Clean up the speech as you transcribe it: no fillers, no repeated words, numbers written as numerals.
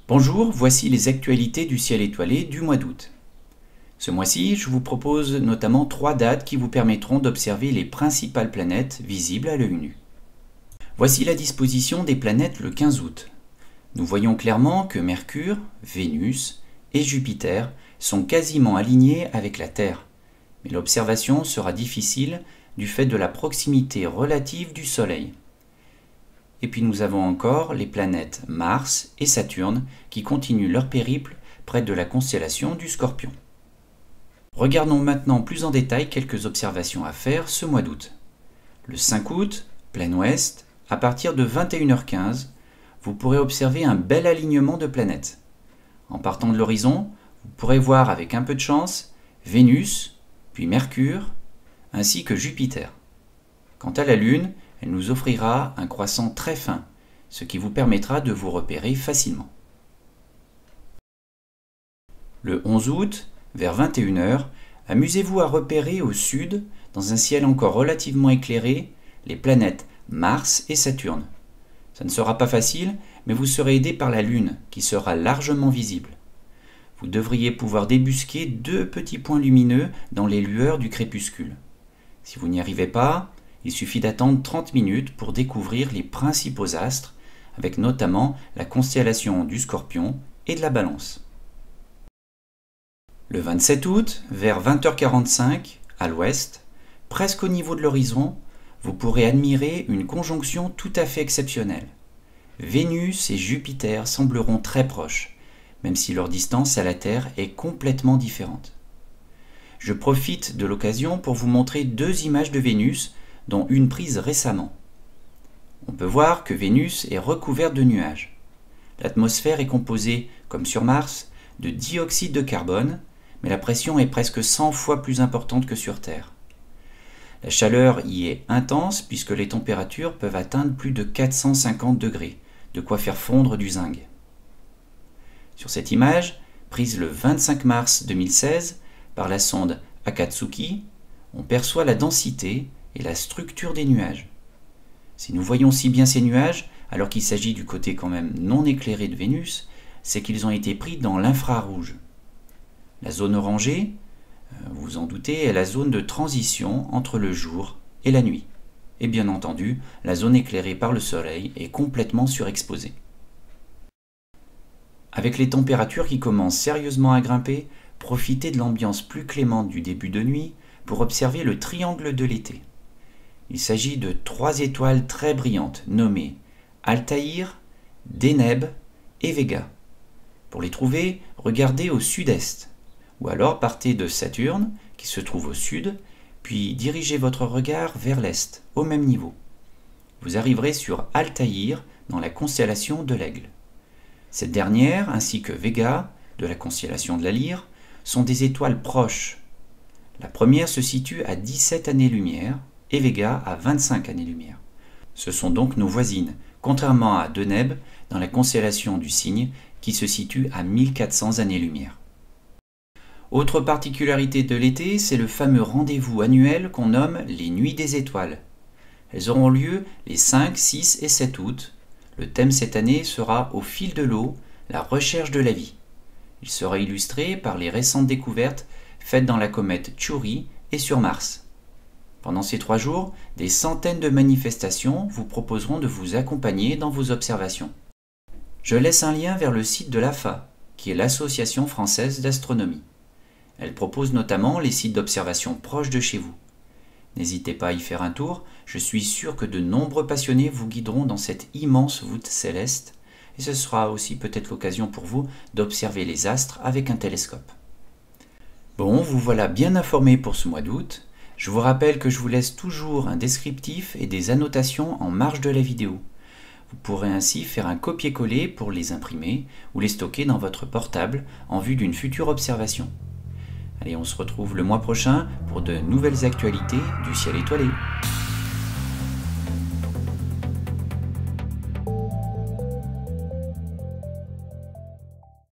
Bonjour, voici les actualités du ciel étoilé du mois d'août. Ce mois-ci, je vous propose notamment 3 dates qui vous permettront d'observer les principales planètes visibles à l'œil nu. Voici la disposition des planètes le 15 août. Nous voyons clairement que Mercure, Vénus et Jupiter sont quasiment alignés avec la Terre, mais l'observation sera difficile du fait de la proximité relative du Soleil. Et puis nous avons encore les planètes Mars et Saturne qui continuent leur périple près de la constellation du Scorpion. Regardons maintenant plus en détail quelques observations à faire ce mois d'août. Le 5 août, plein ouest, à partir de 21h15, vous pourrez observer un bel alignement de planètes. En partant de l'horizon, vous pourrez voir avec un peu de chance Vénus, puis Mercure, ainsi que Jupiter. Quant à la Lune, elle nous offrira un croissant très fin, ce qui vous permettra de vous repérer facilement. Le 11 août, vers 21h, amusez-vous à repérer au sud, dans un ciel encore relativement éclairé, les planètes Mars et Saturne. Ça ne sera pas facile, mais vous serez aidé par la Lune, qui sera largement visible. Vous devriez pouvoir débusquer 2 petits points lumineux dans les lueurs du crépuscule. Si vous n'y arrivez pas, il suffit d'attendre 30 minutes pour découvrir les principaux astres, avec notamment la constellation du Scorpion et de la Balance. Le 27 août, vers 20h45, à l'ouest, presque au niveau de l'horizon, vous pourrez admirer une conjonction tout à fait exceptionnelle. Vénus et Jupiter sembleront très proches, même si leur distance à la Terre est complètement différente. Je profite de l'occasion pour vous montrer 2 images de Vénus, dont une prise récemment. On peut voir que Vénus est recouverte de nuages. L'atmosphère est composée, comme sur Mars, de dioxyde de carbone, mais la pression est presque 100 fois plus importante que sur Terre. La chaleur y est intense puisque les températures peuvent atteindre plus de 450 degrés, de quoi faire fondre du zinc. Sur cette image, prise le 25 mars 2016 par la sonde Akatsuki, on perçoit la densité et la structure des nuages. Si nous voyons si bien ces nuages, alors qu'il s'agit du côté quand même non éclairé de Vénus, c'est qu'ils ont été pris dans l'infrarouge. La zone orangée, vous vous en doutez, est la zone de transition entre le jour et la nuit. Et bien entendu, la zone éclairée par le soleil est complètement surexposée. Avec les températures qui commencent sérieusement à grimper, profitez de l'ambiance plus clémente du début de nuit pour observer le triangle de l'été. Il s'agit de 3 étoiles très brillantes nommées Altaïr, Deneb et Vega. Pour les trouver, regardez au sud-est, ou alors partez de Saturne, qui se trouve au sud, puis dirigez votre regard vers l'est, au même niveau. Vous arriverez sur Altaïr, dans la constellation de l'Aigle. Cette dernière, ainsi que Vega, de la constellation de la Lyre, sont des étoiles proches. La première se situe à 17 années-lumière, et Vega à 25 années-lumière. Ce sont donc nos voisines, contrairement à Deneb dans la constellation du Cygne qui se situe à 1400 années-lumière. Autre particularité de l'été, c'est le fameux rendez-vous annuel qu'on nomme les Nuits des étoiles. Elles auront lieu les 5, 6 et 7 août. Le thème cette année sera Au fil de l'eau, la recherche de la vie. Il sera illustré par les récentes découvertes faites dans la comète Chury et sur Mars. Pendant ces 3 jours, des centaines de manifestations vous proposeront de vous accompagner dans vos observations. Je laisse un lien vers le site de l'AFA, qui est l'Association française d'astronomie. Elle propose notamment les sites d'observation proches de chez vous. N'hésitez pas à y faire un tour, je suis sûr que de nombreux passionnés vous guideront dans cette immense voûte céleste, et ce sera aussi peut-être l'occasion pour vous d'observer les astres avec un télescope. Bon, vous voilà bien informés pour ce mois d'août. Je vous rappelle que je vous laisse toujours un descriptif et des annotations en marge de la vidéo. Vous pourrez ainsi faire un copier-coller pour les imprimer ou les stocker dans votre portable en vue d'une future observation. Allez, on se retrouve le mois prochain pour de nouvelles actualités du ciel étoilé.